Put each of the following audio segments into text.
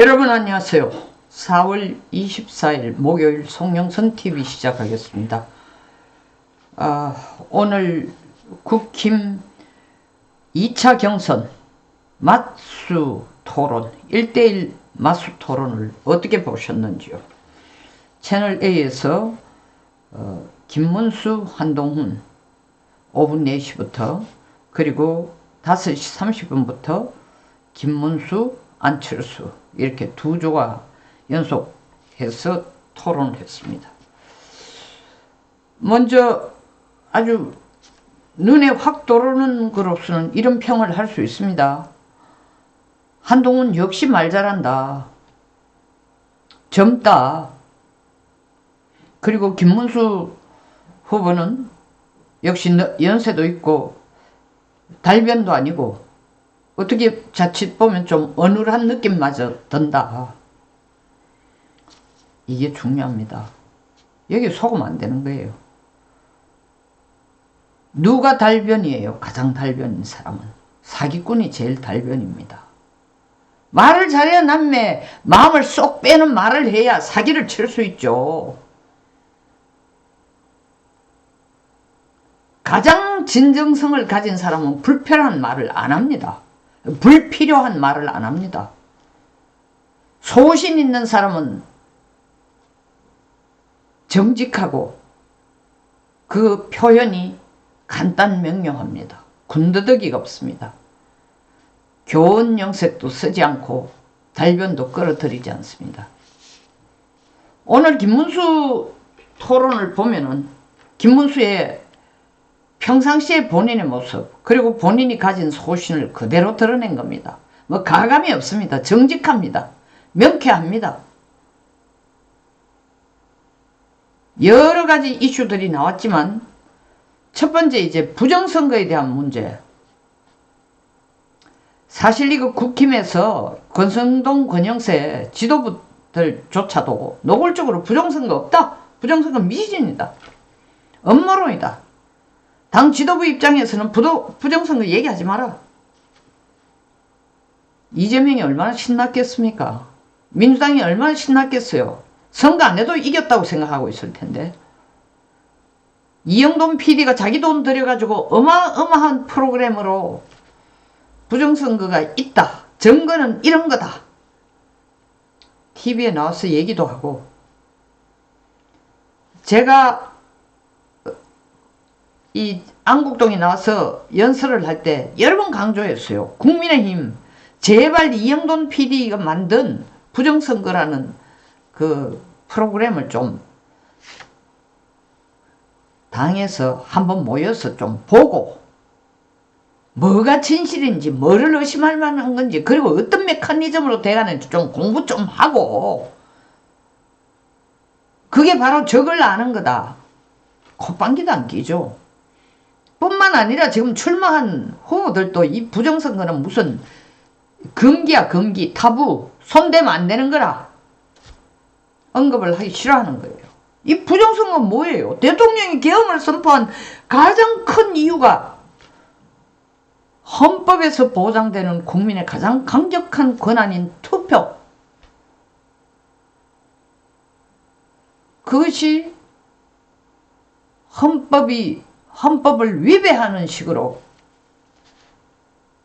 여러분 안녕하세요. 4월 24일 목요일 송영선TV 시작하겠습니다. 오늘 국힘 2차 경선 맞수 토론 1대1 맞수 토론을 어떻게 보셨는지요? 채널A에서 김문수, 한동훈 오후 4시부터 그리고 5시 30분부터 김문수, 안철수 이렇게 두 조가 연속해서 토론을 했습니다. 먼저 아주 눈에 확 들어오는 것으로서는 이런 평을 할 수 있습니다. 한동훈 역시 말 잘한다. 젊다. 그리고 김문수 후보는 역시 연세도 있고 달변도 아니고 어떻게 자칫 보면 좀 어눌한 느낌마저 든다. 이게 중요합니다. 여기 속으면 안 되는 거예요. 누가 달변이에요? 가장 달변인 사람은 사기꾼이 제일 달변입니다. 말을 잘해야 남매 마음을 쏙 빼는 말을 해야 사기를 칠 수 있죠. 가장 진정성을 가진 사람은 불필요한 말을 안 합니다. 불필요한 말을 안 합니다. 소신 있는 사람은 정직하고 그 표현이 간단명료합니다. 군더더기가 없습니다. 교훈 영색도 쓰지 않고 달변도 끌어들이지 않습니다. 오늘 김문수 토론을 보면은 김문수의 평상시에 본인의 모습 그리고 본인이 가진 소신을 그대로 드러낸 겁니다. 뭐 가감이 없습니다. 정직합니다. 명쾌합니다. 여러 가지 이슈들이 나왔지만 첫 번째 이제 부정선거에 대한 문제. 사실 이거 국힘에서 권성동, 권영세 지도부들조차도 노골적으로 부정선거 없다. 부정선거 미진이다. 음모론이다. 당 지도부 입장에서는 부정선거 얘기하지 마라. 이재명이 얼마나 신났겠습니까? 민주당이 얼마나 신났겠어요? 선거 안 해도 이겼다고 생각하고 있을 텐데. 이영돈 PD가 자기 돈 들여가지고 어마어마한 프로그램으로 부정선거가 있다. 증거는 이런 거다. TV에 나와서 얘기도 하고. 제가 이 안국동에 나와서 연설을 할 때 여러 번 강조했어요. 국민의힘 제발 이영돈 PD가 만든 부정선거라는 그 프로그램을 좀 당에서 한번 모여서 좀 보고 뭐가 진실인지 뭐를 의심할 만한 건지 그리고 어떤 메커니즘으로 돼가는지 좀 공부 좀 하고 그게 바로 적을 아는 거다. 콧방귀도 안 끼죠. 뿐만 아니라 지금 출마한 후보들도 이 부정선거는 무슨 금기야 금기 타부 손대면 안 되는 거라 언급을 하기 싫어하는 거예요. 이 부정선거는 뭐예요? 대통령이 계엄을 선포한 가장 큰 이유가 헌법에서 보장되는 국민의 가장 강력한 권한인 투표. 그것이 헌법을 위배하는 식으로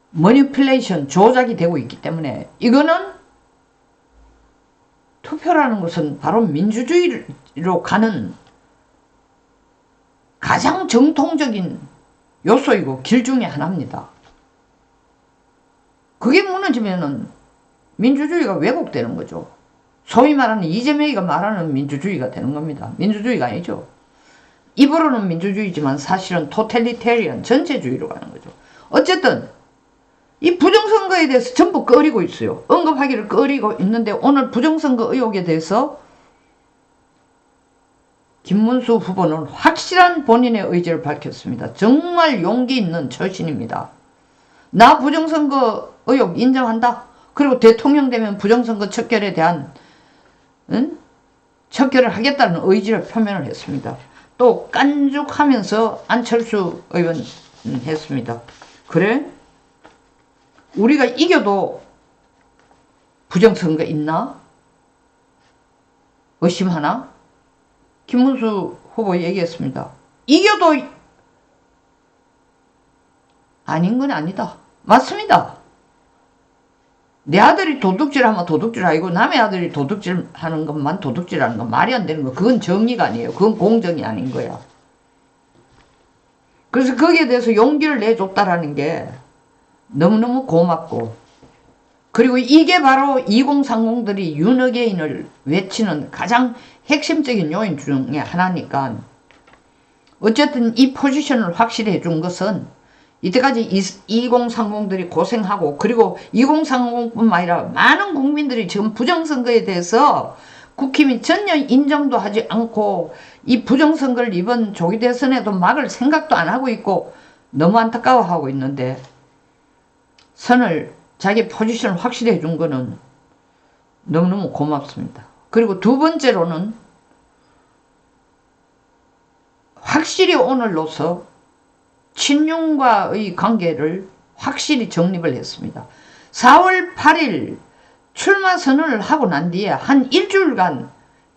머니플레이션 조작이 되고 있기 때문에 이거는 투표라는 것은 바로 민주주의로 가는 가장 정통적인 요소이고 길 중에 하나입니다. 그게 무너지면은 민주주의가 왜곡되는 거죠. 소위 말하는 이재명이가 말하는 민주주의가 되는 겁니다. 민주주의가 아니죠. 입으로는 민주주의지만 사실은 토탈리테리언 전체주의로 가는 거죠. 어쨌든 이 부정선거에 대해서 전부 꺼리고 있어요. 언급하기를 꺼리고 있는데 오늘 부정선거 의혹에 대해서 김문수 후보는 확실한 본인의 의지를 밝혔습니다. 정말 용기 있는 처신입니다. 나 부정선거 의혹 인정한다. 그리고 대통령 되면 부정선거 척결에 대한 척결을 하겠다는 의지를 표명을 했습니다. 또 깐죽하면서 안철수 의원 했습니다. 그래? 우리가 이겨도 부정선거 있나? 의심하나? 김문수 후보 얘기했습니다. 이겨도 아닌 건 아니다. 맞습니다. 내 아들이 도둑질하면 도둑질 아니고 남의 아들이 도둑질하는 것만 도둑질하는 건 말이 안 되는 거. 그건 정의가 아니에요. 그건 공정이 아닌 거야. 그래서 거기에 대해서 용기를 내줬다라는 게 너무너무 고맙고, 그리고 이게 바로 2030들이 윤어게인을 외치는 가장 핵심적인 요인 중에 하나니까, 어쨌든 이 포지션을 확실히 해준 것은 이때까지 2030들이 고생하고, 그리고 2030뿐만 아니라 많은 국민들이 지금 부정선거에 대해서 국힘이 전혀 인정도 하지 않고 이 부정선거를 이번 조기 대선에도 막을 생각도 안 하고 있고 너무 안타까워하고 있는데, 선을 자기 포지션을 확실히 해준 거는 너무너무 고맙습니다. 그리고 두 번째로는 확실히 오늘로서 친윤과의 관계를 확실히 정립을 했습니다. 4월 8일 출마 선언을 하고 난 뒤에 한 일주일간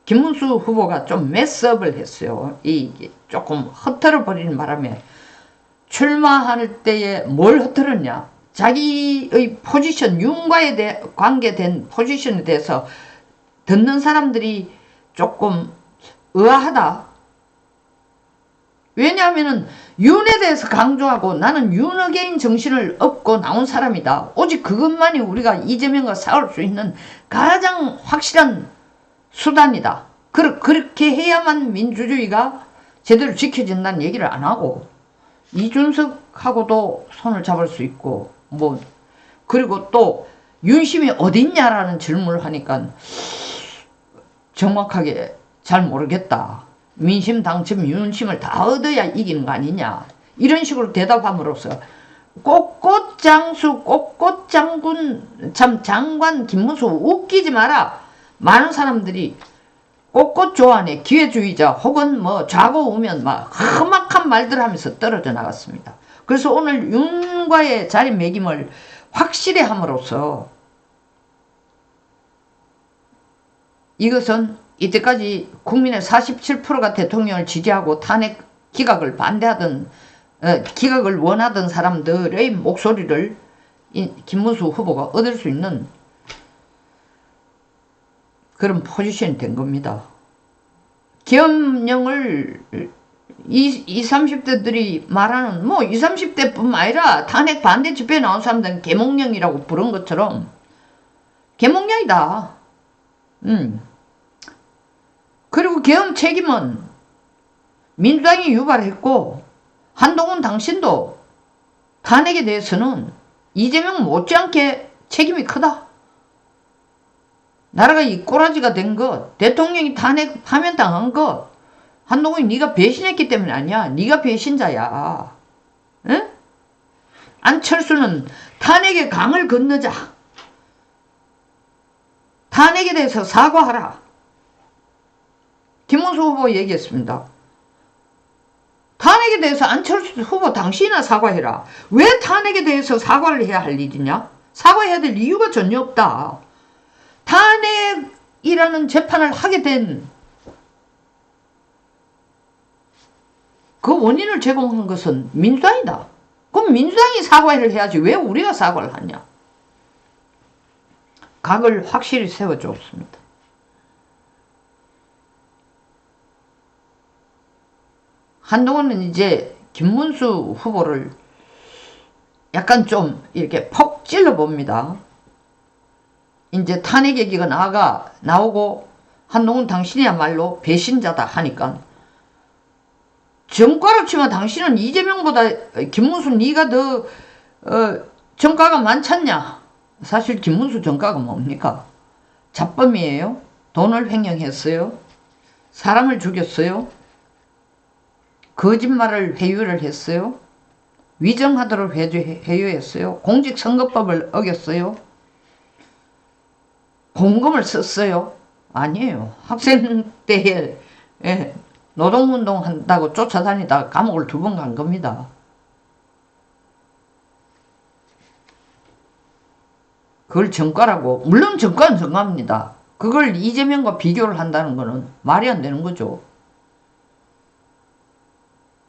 김문수 후보가 좀 메스업을 했어요. 이 조금 흩어져 버리는 바람에 출마할 때에 뭘 흩어졌냐? 자기의 포지션, 윤과에 관계된 포지션에 대해서 듣는 사람들이 조금 의아하다. 왜냐하면 윤에 대해서 강조하고 나는 윤어게인 정신을 얻고 나온 사람이다. 오직 그것만이 우리가 이재명과 싸울 수 있는 가장 확실한 수단이다. 그렇게 해야만 민주주의가 제대로 지켜진다는 얘기를 안 하고, 이준석하고도 손을 잡을 수 있고, 그리고 또 윤심이 어딨냐라는 질문을 하니까 정확하게 잘 모르겠다. 민심 당첨 윤심을 다 얻어야 이기는 거 아니냐, 이런 식으로 대답함으로써 꼿꼿장수 꼿꼿장군 참 장관 김문수 웃기지 마라. 많은 사람들이 꼿꼿 좋아하네, 기회주의자 혹은 좌고 우면 막 험악한 말들 하면서 떨어져 나갔습니다. 그래서 오늘 윤과의 자리매김을 확실히 함으로써 이것은 이때까지 국민의 47%가 대통령을 지지하고 탄핵 기각을 반대하던, 기각을 원하던 사람들의 목소리를 김문수 후보가 얻을 수 있는 그런 포지션이 된 겁니다. 계엄령을 20, 30대들이 말하는 20, 30대뿐만 아니라 탄핵 반대 집회에 나온 사람들은 계몽령이라고 부른 것처럼 계몽령이다. 그리고 계엄 책임은 민주당이 유발했고, 한동훈 당신도 탄핵에 대해서는 이재명 못지않게 책임이 크다. 나라가 이 꼬라지가 된 것, 대통령이 탄핵 파면당한 것, 한동훈이 네가 배신했기 때문에 아니야. 네가 배신자야. 응? 안철수는 탄핵의 강을 건너자. 탄핵에 대해서 사과하라. 김문수 후보 얘기했습니다. 탄핵에 대해서 안철수 후보 당신이나 사과해라. 왜 탄핵에 대해서 사과를 해야 할 일이냐? 사과해야 될 이유가 전혀 없다. 탄핵이라는 재판을 하게 된 그 원인을 제공한 것은 민주당이다. 그럼 민주당이 사과를 해야지 왜 우리가 사과를 하냐? 각을 확실히 세워줬습니다. 한동훈은 이제 김문수 후보를 약간 좀 이렇게 폭 찔러봅니다. 이제 탄핵 얘기가 나오고 한동훈 당신이야말로 배신자다 하니까, 정가로 치면 당신은 이재명보다 김문수 네가 더 정가가 많잖냐. 사실 김문수 정가가 뭡니까? 잡범이에요. 돈을 횡령했어요. 사람을 죽였어요. 거짓말을 회유를 했어요. 위정하도록 회유했어요. 공직선거법을 어겼어요. 공금을 썼어요. 아니에요. 학생 때에 노동운동 한다고 쫓아다니다가 감옥을 2번 간 겁니다. 그걸 정과라고. 물론 정과는 정과입니다. 그걸 이재명과 비교를 한다는 거는 말이 안 되는 거죠.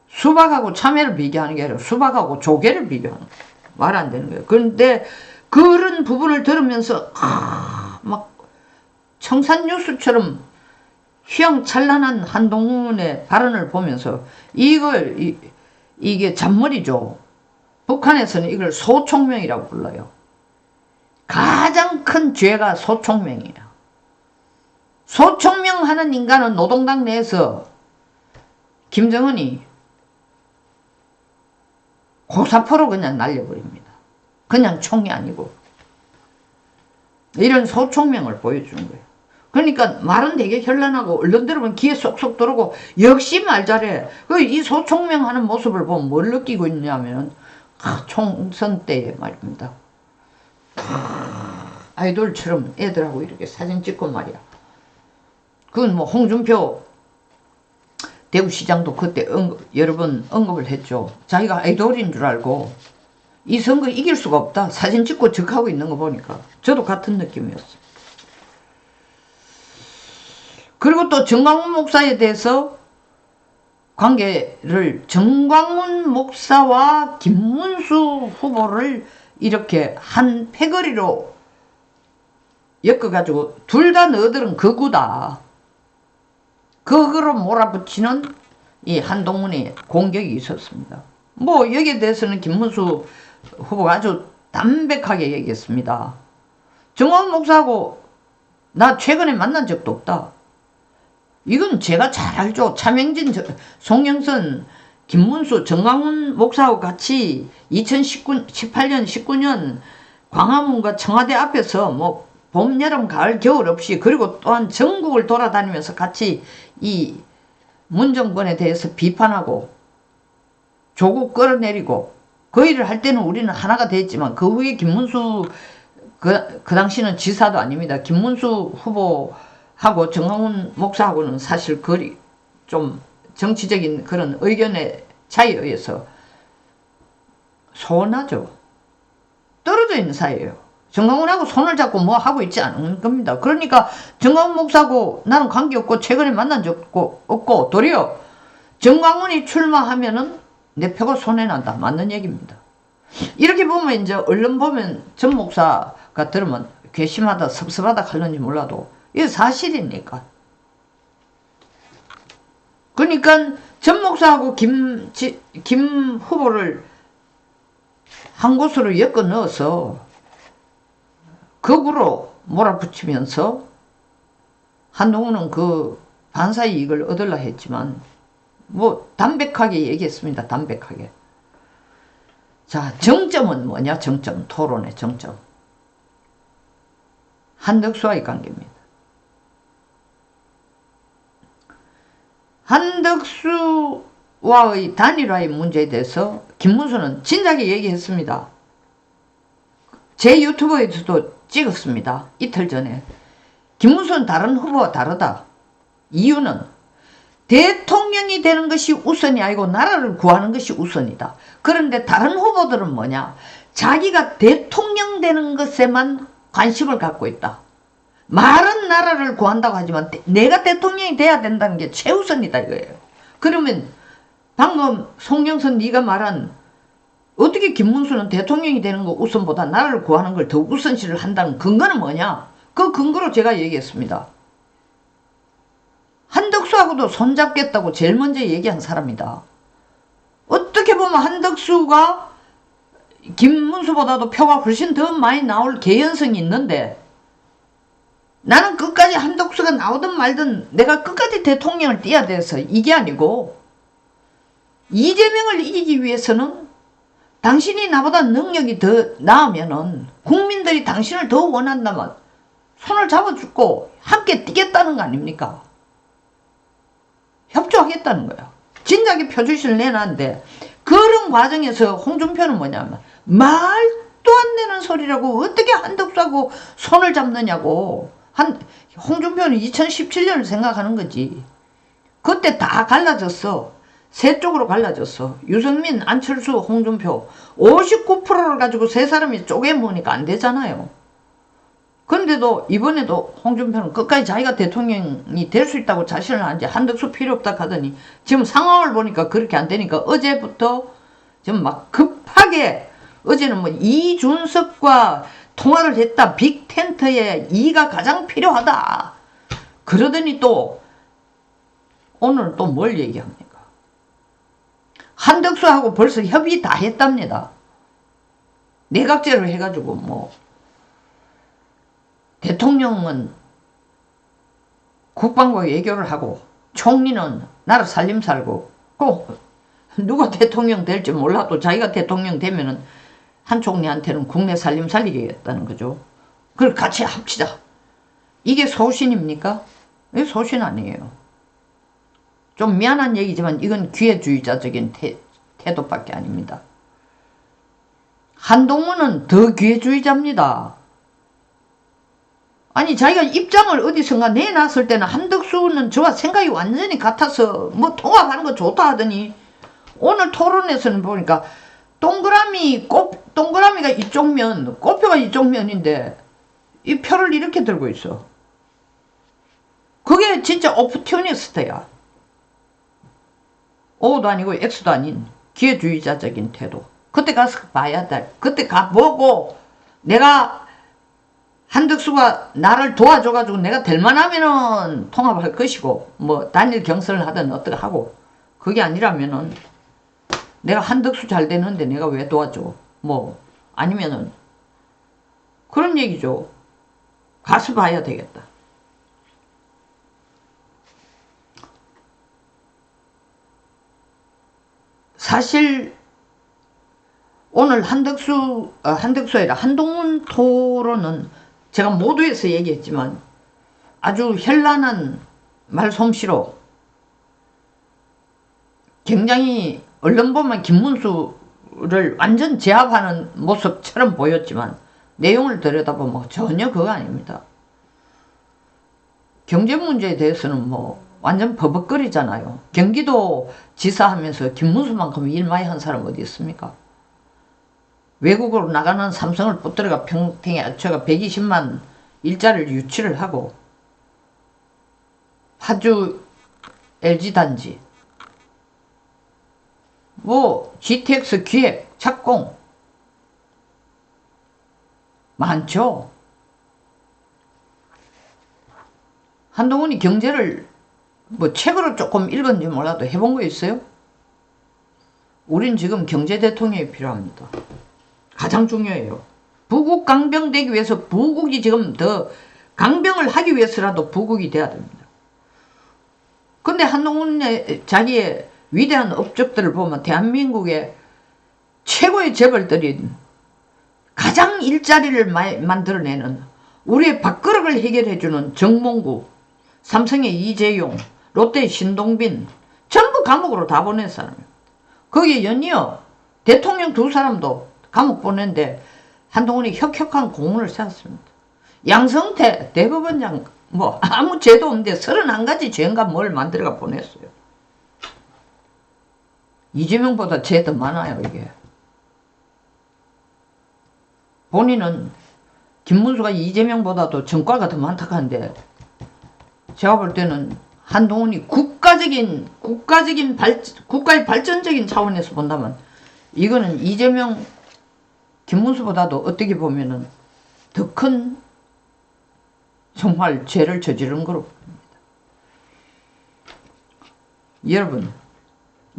수박하고 참외를 비교하는 게 아니라 수박하고 조개를 비교하는 거예요. 말 안 되는 거예요. 그런데 그런 부분을 들으면서 막 청산뉴스처럼 휘황찬란한 한동훈의 발언을 보면서 이게 잔머리죠. 북한에서는 이걸 소총명이라고 불러요. 가장 큰 죄가 소총명이에요. 소총명 하는 인간은 노동당 내에서 김정은이 고사포로 그냥 날려버립니다. 그냥 총이 아니고. 이런 소총명을 보여주는 거예요. 그러니까 말은 되게 현란하고 얼른 들으면 귀에 쏙쏙 들어오고 역시 말 잘해. 이 소총명 하는 모습을 보면 뭘 느끼고 있냐면 총선 때에 말입니다. 아이돌처럼 애들하고 이렇게 사진 찍고 말이야. 그건 뭐 홍준표 대구시장도 그때 여러 번 언급을 했죠. 자기가 아이돌인 줄 알고 이 선거 이길 수가 없다. 사진 찍고 적하고 있는 거 보니까 저도 같은 느낌이었어요. 그리고 또 정광훈 목사에 대해서 관계를 정광훈 목사와 김문수 후보를 이렇게 한 패거리로 엮어가지고 둘 다 너희들은 극우다. 극으로 몰아붙이는 이 한동훈의 공격이 있었습니다. 뭐 여기에 대해서는 김문수 후보가 아주 담백하게 얘기했습니다. 정광훈 목사하고 나 최근에 만난 적도 없다. 이건 제가 잘 알죠. 차명진, 송영선, 김문수, 정광훈 목사하고 같이 2018년, 19년 광화문과 청와대 앞에서 뭐 봄, 여름, 가을, 겨울 없이 그리고 또한 전국을 돌아다니면서 같이 이 문정권에 대해서 비판하고 조국 끌어내리고 그 일을 할 때는 우리는 하나가 됐지만 그 후에 김문수 그 당시는 지사도 아닙니다. 김문수 후보하고 정광훈 목사하고는 사실 거리 좀 정치적인 그런 의견의 차이에 의해서 소원하죠. 떨어져 있는 사이예요. 정광훈하고 손을 잡고 뭐 하고 있지 않은 겁니다. 그러니까 정광훈 목사하고 나는 관계없고 최근에 만난 적도 없고 도리어 정광훈이 출마하면은 내 표가 손해난다. 맞는 얘기입니다. 이렇게 보면 이제 얼른 보면 전 목사가 들으면 괘씸하다 섭섭하다 할는지 몰라도 이게 사실이니까. 그러니까 전 목사하고 김 후보를 한 곳으로 엮어 넣어서 극으로 몰아붙이면서 한동훈은 그 반사의 이익을 얻으려 했지만 뭐 담백하게 얘기했습니다. 담백하게. 자, 정점은 뭐냐? 정점. 토론의 정점. 한덕수와의 관계입니다. 한덕수와의 단일화의 문제에 대해서 김문수는 진작에 얘기했습니다. 제 유튜브에서도 찍었습니다. 이틀 전에. 김문수는 다른 후보와 다르다. 이유는 대통령이 되는 것이 우선이 아니고 나라를 구하는 것이 우선이다. 그런데 다른 후보들은 뭐냐? 자기가 대통령 되는 것에만 관심을 갖고 있다. 말은 나라를 구한다고 하지만 내가 대통령이 돼야 된다는 게 최우선이다 이거예요. 그러면 방금 송영선 네가 말한 어떻게 김문수는 대통령이 되는 거 우선보다 나라를 구하는 걸 더 우선시를 한다는 근거는 뭐냐? 그 근거로 제가 얘기했습니다. 한덕수하고도 손잡겠다고 제일 먼저 얘기한 사람이다. 어떻게 보면 한덕수가 김문수보다도 표가 훨씬 더 많이 나올 개연성이 있는데 나는 끝까지 한덕수가 나오든 말든 내가 끝까지 대통령을 띄어야 돼서 이게 아니고 이재명을 이기기 위해서는 당신이 나보다 능력이 더 나으면은 국민들이 당신을 더 원한다면 손을 잡아주고 함께 뛰겠다는 거 아닙니까? 협조하겠다는 거야. 진작에 표주시를 내놨는데 그런 과정에서 홍준표는 뭐냐면 말도 안 되는 소리라고 어떻게 한덕수하고 손을 잡느냐고. 홍준표는 2017년을 생각하는 거지. 그때 다 갈라졌어. 세 쪽으로 갈라졌어. 유승민, 안철수, 홍준표 59%를 가지고 세 사람이 쪼개 모으니까 안 되잖아요. 그런데도 이번에도 홍준표는 끝까지 자기가 대통령이 될 수 있다고 자신을 하는지 한덕수 필요 없다 하더니 지금 상황을 보니까 그렇게 안 되니까 어제부터 지금 막 급하게 어제는 뭐 이준석과 통화를 했다. 빅텐트에 이가 가장 필요하다. 그러더니 또 오늘 또 뭘 얘기합니까? 한덕수하고 벌써 협의 다 했답니다. 내각제로 해가지고 뭐 대통령은 국방부 외교를 하고 총리는 나라 살림살고 꼭 누가 대통령 될지 몰라도 자기가 대통령 되면은 한 총리한테는 국내 살림 살리겠다는 거죠. 그걸 같이 합치자. 이게 소신입니까? 이게 소신 아니에요. 좀 미안한 얘기지만 이건 기회주의자적인 태도밖에 아닙니다. 한동훈은 더 기회주의자입니다. 아니 자기가 입장을 어디선가 내놨을 때는 한덕수는 저와 생각이 완전히 같아서 뭐 통합하는 거 좋다 하더니 오늘 토론에서는 보니까 동그라미가 이쪽 면, 꽃표가 이쪽 면인데 이 표를 이렇게 들고 있어. 그게 진짜 오프튜니스트야. O도 아니고 X도 아닌 기회주의자적인 태도. 그때 가서 봐야 돼. 그때 가보고 내가 한덕수가 나를 도와줘가지고 내가 될 만하면은 통합할 것이고 뭐 단일 경선을 하든 어떻게 하고 그게 아니라면은 내가 한덕수 잘 되는데 내가 왜 도와줘? 뭐 아니면은 그런 얘기죠. 가서 봐야 되겠다. 사실 오늘 한덕수가 아니라 한동훈 토론은 제가 모두에서 얘기했지만 아주 현란한 말솜씨로 굉장히 언론 보면 김문수를 완전 제압하는 모습처럼 보였지만 내용을 들여다보면 전혀 그거 아닙니다. 경제 문제에 대해서는 뭐 완전 버벅거리잖아요. 경기도 지사하면서 김문수만큼 일 많이 한 사람 어디 있습니까? 외국으로 나가는 삼성을 붙들어가 평택에 제가 120만 일자리를 유치를 하고 파주 LG단지 뭐 GTX 기획 착공 많죠. 한동훈이 경제를 뭐 책으로 조금 읽었는지 몰라도 해본 거 있어요? 우린 지금 경제 대통령이 필요합니다. 가장 중요해요. 부국 강병되기 위해서 부국이 지금 더 강병을 하기 위해서라도 부국이 돼야 됩니다. 근데 한동훈의 자기의 위대한 업적들을 보면 대한민국의 최고의 재벌들이 가장 일자리를 만들어내는 우리의 밥그릇을 해결해주는 정몽구, 삼성의 이재용, 롯데의 신동빈 전부 감옥으로 다 보낸 사람이에요. 거기에 연이어 대통령 두 사람도 감옥 보낸데 한동훈이 혁혁한 공헌을 세웠습니다. 양성태 대법원장 뭐 아무 죄도 없는데 31가지 죄인가 뭘 만들어가 보냈어요. 이재명보다 죄 더 많아요 이게. 본인은 김문수가 이재명보다도 전과가 더 많다고 하는데 제가 볼 때는 한동훈이 국가의 발전적인 차원에서 본다면 이거는 이재명 김문수보다도 어떻게 보면은 더 큰 정말 죄를 저지른 거로 봅니다.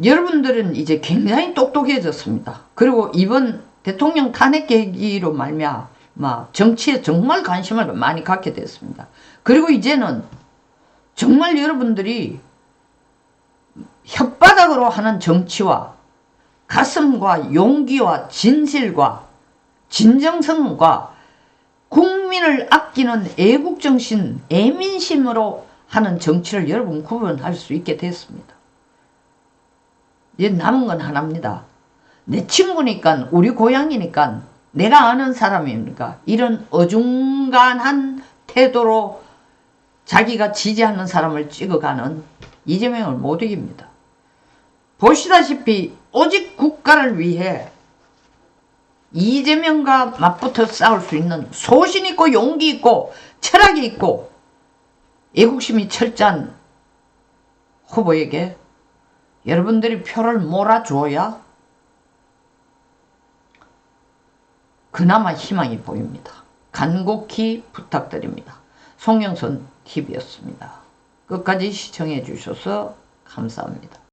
여러분들은 이제 굉장히 똑똑해졌습니다. 그리고 이번 대통령 탄핵 계기로 말미암아 정치에 정말 관심을 많이 갖게 됐습니다. 그리고 이제는 정말 여러분들이 혓바닥으로 하는 정치와 가슴과 용기와 진실과 진정성과 국민을 아끼는 애국정신, 애민심으로 하는 정치를 여러분 구분할 수 있게 됐습니다. 이제 남은 건 하나입니다. 내 친구니까 우리 고향이니까 내가 아는 사람이니까 이런 어중간한 태도로 자기가 지지하는 사람을 찍어가는 이재명을 못 이깁니다. 보시다시피 오직 국가를 위해 이재명과 맞붙어 싸울 수 있는 소신 있고 용기 있고 철학이 있고 애국심이 철저한 후보에게 여러분들이 표를 몰아줘야 그나마 희망이 보입니다. 간곡히 부탁드립니다. 송영선 TV였습니다. 끝까지 시청해 주셔서 감사합니다.